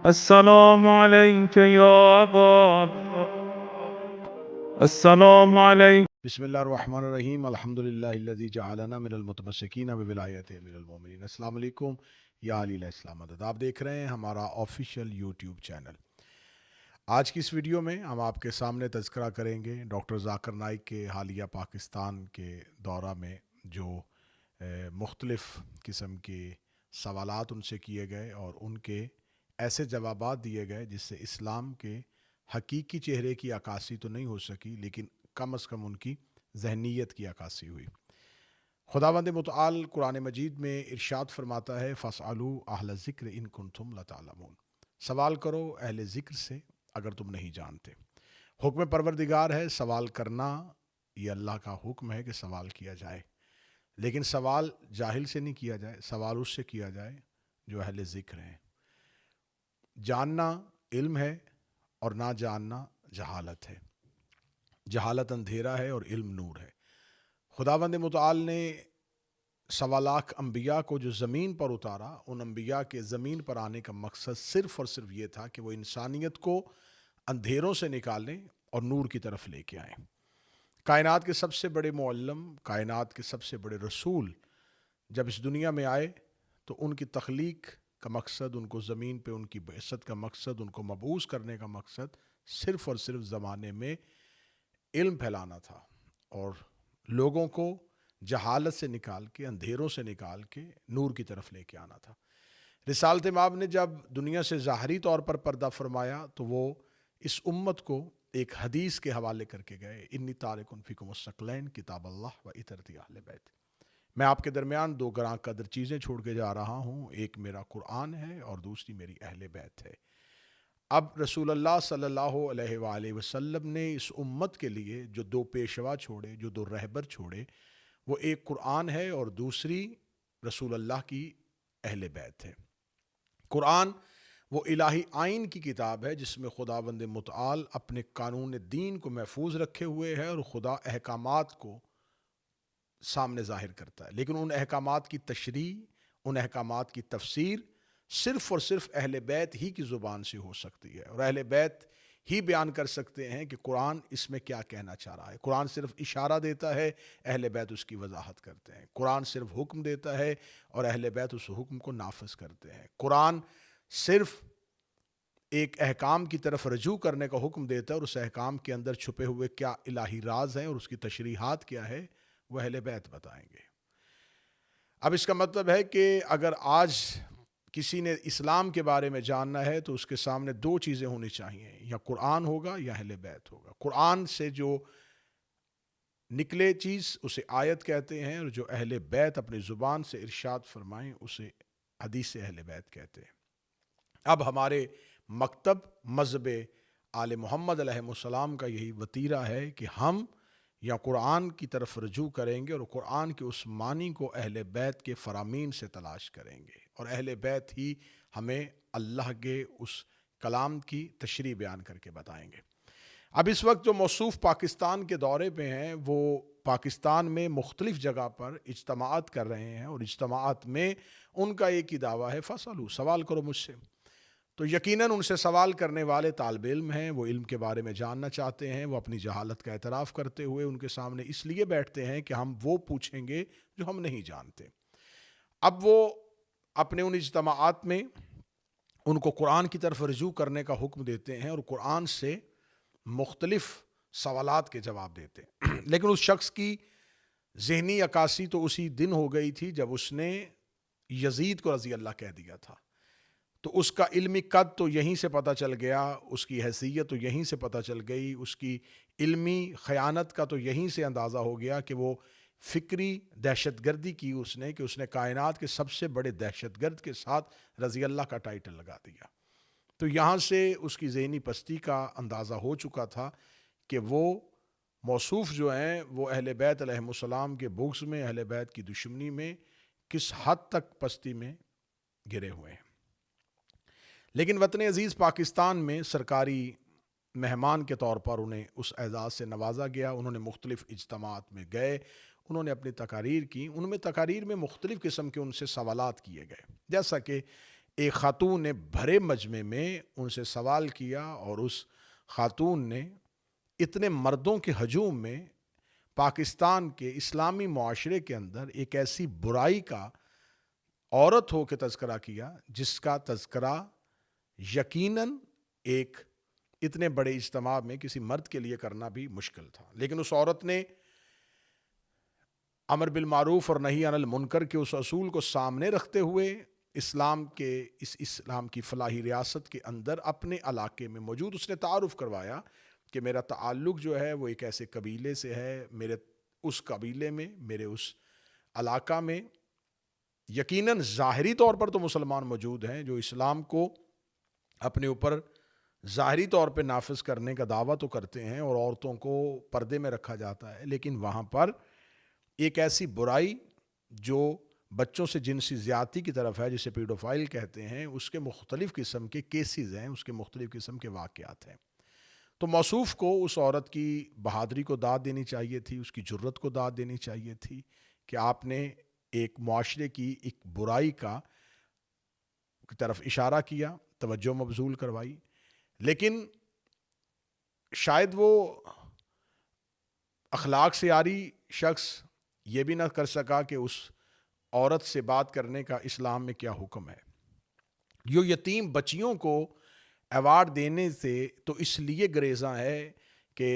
السلام عليك يا أبا السلام عليك. بسم اللہ الرحمن الرحیم الحمد للہ الذی جعلنا من المتمسکین بولایت امیر المومنین۔ السلام علیکم یا علی السلام عدد۔ آپ دیکھ رہے ہیں ہمارا آفیشیل یوٹیوب چینل۔ آج کی اس ویڈیو میں ہم آپ کے سامنے تذکرہ کریں گے ڈاکٹر ذاکر نائک کے حالیہ پاکستان کے دورہ میں جو مختلف قسم کے سوالات ان سے کیے گئے اور ان کے ایسے جوابات دیے گئے جس سے اسلام کے حقیقی چہرے کی عکاسی تو نہیں ہو سکی، لیکن کم از کم ان کی ذہنیت کی عکاسی ہوئی۔ خداوند متعال قرآن مجید میں ارشاد فرماتا ہے فَاسْأَلُوا أَهْلَ الذِّكْرِ إِن كُنتُمْ لَا تَعْلَمُونَ، سوال کرو اہل ذکر سے اگر تم نہیں جانتے۔ حکم پروردگار ہے سوال کرنا، یہ اللہ کا حکم ہے کہ سوال کیا جائے، لیکن سوال جاہل سے نہیں کیا جائے، سوال اس سے کیا جائے جو اہل ذکر ہیں۔ جاننا علم ہے اور نہ جاننا جہالت ہے۔ جہالت اندھیرا ہے اور علم نور ہے۔ خداوند متعال نے 1.25 لاکھ انبیاء کو جو زمین پر اتارا، ان انبیاء کے زمین پر آنے کا مقصد صرف اور صرف یہ تھا کہ وہ انسانیت کو اندھیروں سے نکالیں اور نور کی طرف لے کے آئیں۔ کائنات کے سب سے بڑے معلم، کائنات کے سب سے بڑے رسول جب اس دنیا میں آئے تو ان کی تخلیق کا مقصد، ان کو زمین پہ ان کی بعثت کا مقصد، ان کو مبعوث کرنے کا مقصد صرف اور صرف زمانے میں علم پھیلانا تھا اور لوگوں کو جہالت سے نکال کے، اندھیروں سے نکال کے نور کی طرف لے کے آنا تھا۔ رسالت مآب نے جب دنیا سے ظاہری طور پر پردہ فرمایا تو وہ اس امت کو ایک حدیث کے حوالے کر کے گئے، انی تارک فیکم الثقلین کتاب اللہ و اطرتی اہل بیت، میں آپ کے درمیان 2 گراں قدر چیزیں چھوڑ کے جا رہا ہوں، ایک میرا قرآن ہے اور دوسری میری اہل بیت ہے۔ اب رسول اللہ صلی اللہ علیہ وآلہ وسلم نے اس امت کے لیے جو 2 پیشوا چھوڑے، جو 2 رہبر چھوڑے، وہ ایک قرآن ہے اور دوسری رسول اللہ کی اہل بیت ہے۔ قرآن وہ الہی آئین کی کتاب ہے جس میں خداوند متعال اپنے قانون دین کو محفوظ رکھے ہوئے ہے اور خدا احکامات کو سامنے ظاہر کرتا ہے، لیکن ان احکامات کی تشریح، ان احکامات کی تفسیر صرف اور صرف اہل بیت ہی کی زبان سے ہو سکتی ہے، اور اہل بیت ہی بیان کر سکتے ہیں کہ قرآن اس میں کیا کہنا چاہ رہا ہے۔ قرآن صرف اشارہ دیتا ہے، اہل بیت اس کی وضاحت کرتے ہیں۔ قرآن صرف حکم دیتا ہے اور اہل بیت اس حکم کو نافذ کرتے ہیں۔ قرآن صرف ایک احکام کی طرف رجوع کرنے کا حکم دیتا ہے اور اس احکام کے اندر چھپے ہوئے کیا الہی راز ہیں اور اس کی تشریحات کیا ہے وہ اہل بیت بتائیں گے۔ اب اس کا مطلب ہے کہ اگر آج کسی نے اسلام کے بارے میں جاننا ہے تو اس کے سامنے 2 چیزیں ہونی چاہیے، یا قرآن ہوگا یا اہل بیت ہوگا۔ قرآن سے جو نکلے چیز اسے آیت کہتے ہیں، اور جو اہل بیت اپنی زبان سے ارشاد فرمائیں اسے حدیث اہل بیت کہتے ہیں۔ اب ہمارے مکتب مذہب آل محمد علیہ السلام کا یہی وتیرہ ہے کہ ہم یا قرآن کی طرف رجوع کریں گے اور قرآن کے اس معنی کو اہل بیت کے فرامین سے تلاش کریں گے، اور اہل بیت ہی ہمیں اللہ کے اس کلام کی تشریح بیان کر کے بتائیں گے۔ اب اس وقت جو موصوف پاکستان کے دورے پہ ہیں وہ پاکستان میں مختلف جگہ پر اجتماعات کر رہے ہیں، اور اجتماعات میں ان کا ایک ہی دعویٰ ہے فَاسْأَلُوا، سوال کرو مجھ سے۔ تو یقیناً ان سے سوال کرنے والے طالب علم ہیں، وہ علم کے بارے میں جاننا چاہتے ہیں، وہ اپنی جہالت کا اعتراف کرتے ہوئے ان کے سامنے اس لیے بیٹھتے ہیں کہ ہم وہ پوچھیں گے جو ہم نہیں جانتے۔ اب وہ اپنے ان اجتماعات میں ان کو قرآن کی طرف رجوع کرنے کا حکم دیتے ہیں اور قرآن سے مختلف سوالات کے جواب دیتے ہیں، لیکن اس شخص کی ذہنی عکاسی تو اسی دن ہو گئی تھی جب اس نے یزید کو رضی اللہ کہہ دیا تھا، تو اس کا علمی قد تو یہیں سے پتہ چل گیا، اس کی حیثیت تو یہیں سے پتہ چل گئی، اس کی علمی خیانت کا تو یہیں سے اندازہ ہو گیا کہ وہ فکری دہشت گردی کی اس نے، کہ اس نے کائنات کے سب سے بڑے دہشت گرد کے ساتھ رضی اللہ کا ٹائٹل لگا دیا۔ تو یہاں سے اس کی ذہنی پستی کا اندازہ ہو چکا تھا کہ وہ موصوف جو ہیں وہ اہل بیت علیہ السلام کے بغض میں، اہل بیت کی دشمنی میں کس حد تک پستی میں گرے ہوئے ہیں۔ لیکن وطن عزیز پاکستان میں سرکاری مہمان کے طور پر انہیں اس اعزاز سے نوازا گیا، انہوں نے مختلف اجتماعات میں گئے، انہوں نے اپنی تقاریر کی، ان میں تقاریر میں مختلف قسم کے ان سے سوالات کیے گئے، جیسا کہ ایک خاتون نے بھرے مجمع میں ان سے سوال کیا اور اس خاتون نے اتنے مردوں کے ہجوم میں پاکستان کے اسلامی معاشرے کے اندر ایک ایسی برائی کا عورت ہو کے تذکرہ کیا جس کا تذکرہ یقیناً ایک اتنے بڑے اجتماع میں کسی مرد کے لیے کرنا بھی مشکل تھا، لیکن اس عورت نے امر بالمعروف اور نہی عن المنکر کے اس اصول کو سامنے رکھتے ہوئے اسلام کی فلاحی ریاست کے اندر اپنے علاقے میں موجود اس نے تعارف کروایا کہ میرا تعلق جو ہے وہ ایک ایسے قبیلے سے ہے، میرے اس قبیلے میں، میرے اس علاقہ میں یقیناً ظاہری طور پر تو مسلمان موجود ہیں جو اسلام کو اپنے اوپر ظاہری طور پہ نافذ کرنے کا دعویٰ تو کرتے ہیں اور عورتوں کو پردے میں رکھا جاتا ہے، لیکن وہاں پر ایک ایسی برائی جو بچوں سے جنسی زیادتی کی طرف ہے، جسے پیڈوفائل کہتے ہیں، اس کے مختلف قسم کے کیسز ہیں، اس کے مختلف قسم کے واقعات ہیں۔ تو موصوف کو اس عورت کی بہادری کو داد دینی چاہیے تھی، اس کی جرت کو داد دینی چاہیے تھی کہ آپ نے ایک معاشرے کی ایک برائی کی طرف اشارہ کیا، توجہ مبذول کروائی، لیکن شاید وہ اخلاق سے عاری شخص یہ بھی نہ کر سکا کہ اس عورت سے بات کرنے کا اسلام میں کیا حکم ہے۔ جو یتیم بچیوں کو ایوارڈ دینے سے تو اس لیے گریزاں ہے کہ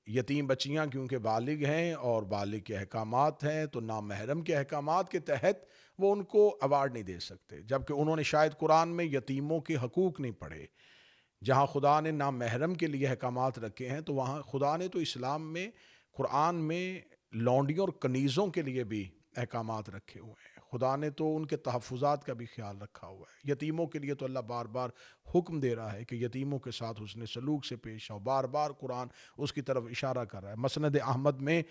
یتیم بچیاں کیونکہ بالغ ہیں اور بالغ کے احکامات ہیں تو نامحرم کے احکامات کے تحت وہ ان کو ایوارڈ نہیں دے سکتے، جبکہ انہوں نے شاید قرآن میں یتیموں کے حقوق نہیں پڑھے۔ جہاں خدا نے نامحرم کے لیے احکامات رکھے ہیں تو وہاں خدا نے تو اسلام میں قرآن میں لونڈیوں اور کنیزوں کے لیے بھی احکامات رکھے ہوئے ہیں، خدا نے تو ان کے تحفظات کا بھی خیال رکھا ہوا ہے۔ یتیموں کے لیے تو اللہ بار بار حکم دے رہا ہے کہ یتیموں کے ساتھ حسن سلوک سے پیش آؤ، بار بار قرآن اس کی طرف اشارہ کر رہا ہے۔ مسند احمد میں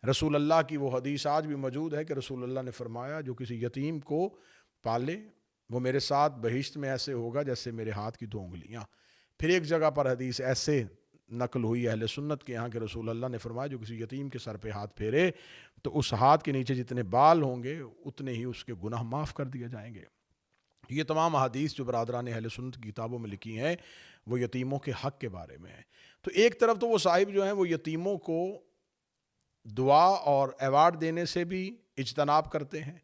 رسول اللہ کی وہ حدیث آج بھی موجود ہے کہ رسول اللہ نے فرمایا جو کسی یتیم کو پالے وہ میرے ساتھ بہشت میں ایسے ہوگا جیسے میرے ہاتھ کی 2 انگلیاں۔ پھر ایک جگہ پر حدیث ایسے نقل ہوئی اہل سنت کے یہاں کہ رسول اللہ نے فرمایا جو کسی یتیم کے سر پہ ہاتھ پھیرے تو اس ہاتھ کے نیچے جتنے بال ہوں گے اتنے ہی اس کے گناہ معاف کر دیے جائیں گے۔ یہ تمام احادیث جو برادران اہل سنت کی کتابوں میں لکھی ہیں وہ یتیموں کے حق کے بارے میں ہیں۔ تو ایک طرف تو وہ صاحب جو ہیں وہ یتیموں کو دعا اور ایوارڈ دینے سے بھی اجتناب کرتے ہیں،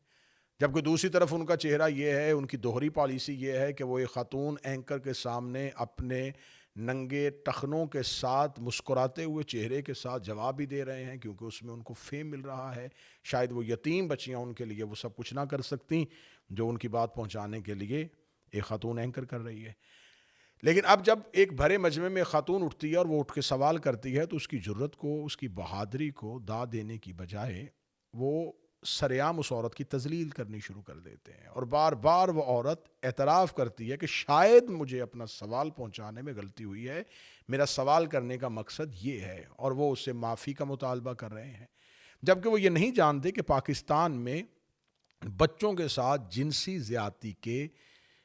جبکہ دوسری طرف ان کا چہرہ یہ ہے، ان کی دوہری پالیسی یہ ہے کہ وہ ایک خاتون اینکر کے سامنے اپنے ننگے ٹخنوں کے ساتھ مسکراتے ہوئے چہرے کے ساتھ جواب بھی دے رہے ہیں کیونکہ اس میں ان کو فیم مل رہا ہے۔ شاید وہ یتیم بچیاں ان کے لیے وہ سب کچھ نہ کر سکتی جو ان کی بات پہنچانے کے لیے ایک خاتون اینکر کر رہی ہے، لیکن اب جب ایک بھرے مجمع میں خاتون اٹھتی ہے اور وہ اٹھ کے سوال کرتی ہے تو اس کی جرت کو، اس کی بہادری کو داد دینے کی بجائے وہ سریعام اس عورت کی تذلیل کرنی شروع کر دیتے ہیں، اور بار بار وہ عورت اعتراف کرتی ہے کہ شاید مجھے اپنا سوال پہنچانے میں غلطی ہوئی ہے، میرا سوال کرنے کا مقصد یہ ہے، اور وہ اس سے معافی کا مطالبہ کر رہے ہیں، جبکہ وہ یہ نہیں جانتے کہ پاکستان میں بچوں کے ساتھ جنسی زیادتی کے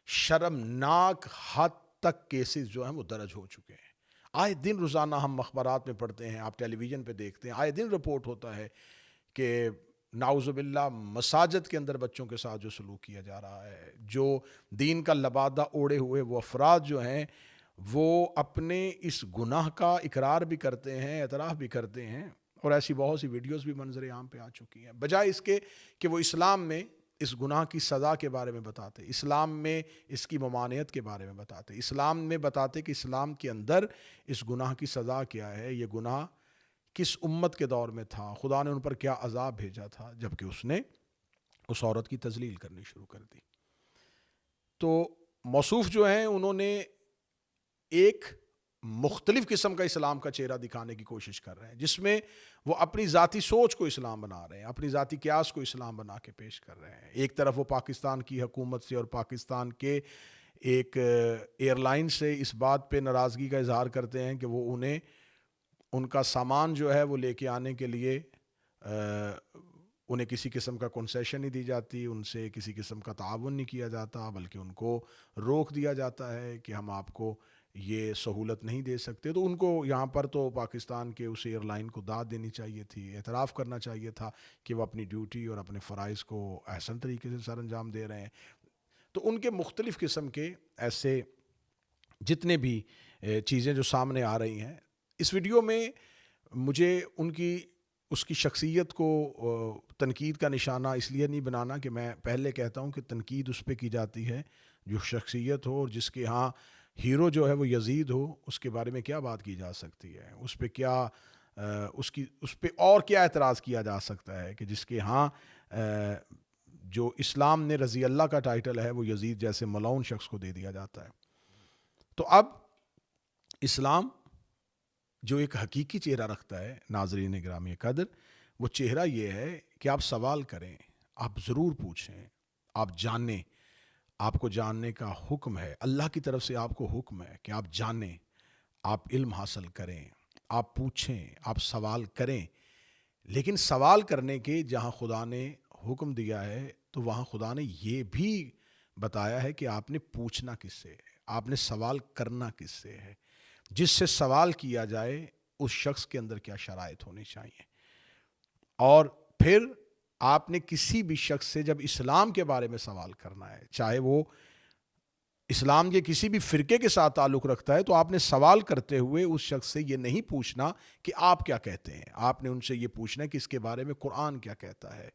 شرمناک حد تک کیسز جو ہیں وہ درج ہو چکے ہیں۔ آئے دن روزانہ ہم اخبارات میں پڑھتے ہیں، آپ ٹیلی ویژن پہ دیکھتے ہیں، آئے دن رپورٹ ہوتا ہے کہ نعوذ باللہ مساجد کے اندر بچوں کے ساتھ جو سلوک کیا جا رہا ہے، جو دین کا لبادہ اوڑے ہوئے وہ افراد جو ہیں وہ اپنے اس گناہ کا اقرار بھی کرتے ہیں، اعتراف بھی کرتے ہیں، اور ایسی بہت سی ویڈیوز بھی منظر عام پہ آ چکی ہیں، بجائے اس کے کہ وہ اسلام میں اس گناہ کی سزا کے بارے میں بتاتے، اسلام میں اس کی ممانعت کے بارے میں بتاتے، اسلام میں بتاتے کہ اسلام کے اندر اس گناہ کی سزا کیا ہے، یہ گناہ کس امت کے دور میں تھا، خدا نے ان پر کیا عذاب بھیجا تھا، جبکہ اس نے اس عورت کی تذلیل کرنی شروع کر دی۔ تو موصوف جو ہیں انہوں نے ایک مختلف قسم کا اسلام کا چہرہ دکھانے کی کوشش کر رہے ہیں جس میں وہ اپنی ذاتی سوچ کو اسلام بنا رہے ہیں، اپنی ذاتی قیاس کو اسلام بنا کے پیش کر رہے ہیں۔ ایک طرف وہ پاکستان کی حکومت سے اور پاکستان کے ایک ایئر لائن سے اس بات پہ ناراضگی کا اظہار کرتے ہیں کہ وہ انہیں ان کا سامان جو ہے وہ لے کے آنے کے لیے انہیں کسی قسم کا کنسیشن نہیں دی جاتی، ان سے کسی قسم کا تعاون نہیں کیا جاتا، بلکہ ان کو روک دیا جاتا ہے کہ ہم آپ کو یہ سہولت نہیں دے سکتے۔ تو ان کو یہاں پر تو پاکستان کے اس ایئر لائن کو داد دینی چاہیے تھی، اعتراف کرنا چاہیے تھا کہ وہ اپنی ڈیوٹی اور اپنے فرائض کو احسن طریقے سے سر انجام دے رہے ہیں۔ تو ان کے مختلف قسم کے ایسے جتنے بھی چیزیں جو سامنے آ رہی ہیں، اس ویڈیو میں مجھے اس کی شخصیت کو تنقید کا نشانہ اس لیے نہیں بنانا کہ میں پہلے کہتا ہوں کہ تنقید اس پہ کی جاتی ہے جو شخصیت ہو اور جس کے ہاں ہیرو جو ہے وہ یزید ہو، اس کے بارے میں کیا بات کی جا سکتی ہے، اس پہ کیا اس پہ اور کیا اعتراض کیا جا سکتا ہے کہ جس کے ہاں جو اسلام نے رضی اللہ کا ٹائٹل ہے وہ یزید جیسے ملعون شخص کو دے دیا جاتا ہے۔ تو اب اسلام جو ایک حقیقی چہرہ رکھتا ہے ناظرین گرامی قدر، وہ چہرہ یہ ہے کہ آپ سوال کریں، آپ ضرور پوچھیں، آپ جانیں، آپ کو جاننے کا حکم ہے، اللہ کی طرف سے آپ کو حکم ہے کہ آپ جانیں، آپ علم حاصل کریں، آپ پوچھیں، آپ سوال کریں، لیکن سوال کرنے کے جہاں خدا نے حکم دیا ہے تو وہاں خدا نے یہ بھی بتایا ہے کہ آپ نے پوچھنا کس سے ہے، آپ نے سوال کرنا کس سے ہے، جس سے سوال کیا جائے اس شخص کے اندر کیا شرائط ہونی چاہیے۔ اور پھر آپ نے کسی بھی شخص سے جب اسلام کے بارے میں سوال کرنا ہے، چاہے وہ اسلام کے کسی بھی فرقے کے ساتھ تعلق رکھتا ہے، تو آپ نے سوال کرتے ہوئے اس شخص سے یہ نہیں پوچھنا کہ آپ کیا کہتے ہیں، آپ نے ان سے یہ پوچھنا ہے کہ اس کے بارے میں قرآن کیا کہتا ہے،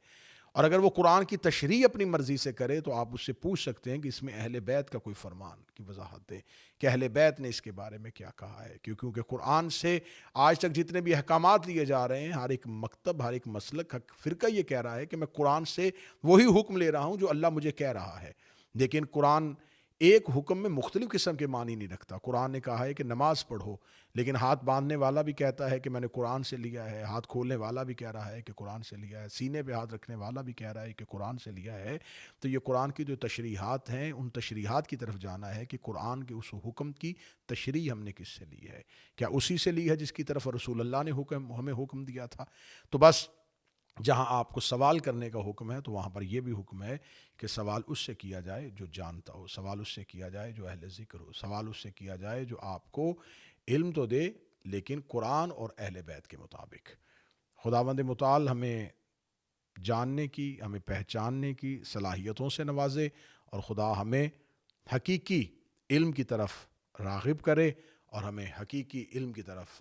اور اگر وہ قرآن کی تشریح اپنی مرضی سے کرے تو آپ اس سے پوچھ سکتے ہیں کہ اس میں اہل بیت کا کوئی فرمان کی وضاحت دے کہ اہل بیت نے اس کے بارے میں کیا کہا ہے، کیونکہ قرآن سے آج تک جتنے بھی احکامات لیے جا رہے ہیں، ہر ایک مکتب، ہر ایک مسلک، فرقہ یہ کہہ رہا ہے کہ میں قرآن سے وہی حکم لے رہا ہوں جو اللہ مجھے کہہ رہا ہے، لیکن قرآن ایک حکم میں مختلف قسم کے معنی نہیں رکھتا۔ قرآن نے کہا ہے کہ نماز پڑھو، لیکن ہاتھ باندھنے والا بھی کہتا ہے کہ میں نے قرآن سے لیا ہے، ہاتھ کھولنے والا بھی کہہ رہا ہے کہ قرآن سے لیا ہے، سینے پہ ہاتھ رکھنے والا بھی کہہ رہا ہے کہ قرآن سے لیا ہے۔ تو یہ قرآن کی جو تشریحات ہیں، ان تشریحات کی طرف جانا ہے کہ قرآن کے اس حکم کی تشریح ہم نے کس سے لی ہے، کیا اسی سے لی ہے جس کی طرف رسول اللہ نے ہمیں حکم دیا تھا۔ تو بس جہاں آپ کو سوال کرنے کا حکم ہے تو وہاں پر یہ بھی حکم ہے کہ سوال اس سے کیا جائے جو جانتا ہو، سوال اس سے کیا جائے جو اہل ذکر ہو، سوال اس سے کیا جائے جو آپ کو علم تو دے لیکن قرآن اور اہل بیت کے مطابق۔ خداوند متعال ہمیں جاننے کی، ہمیں پہچاننے کی صلاحیتوں سے نوازے، اور خدا ہمیں حقیقی علم کی طرف راغب کرے اور ہمیں حقیقی علم کی طرف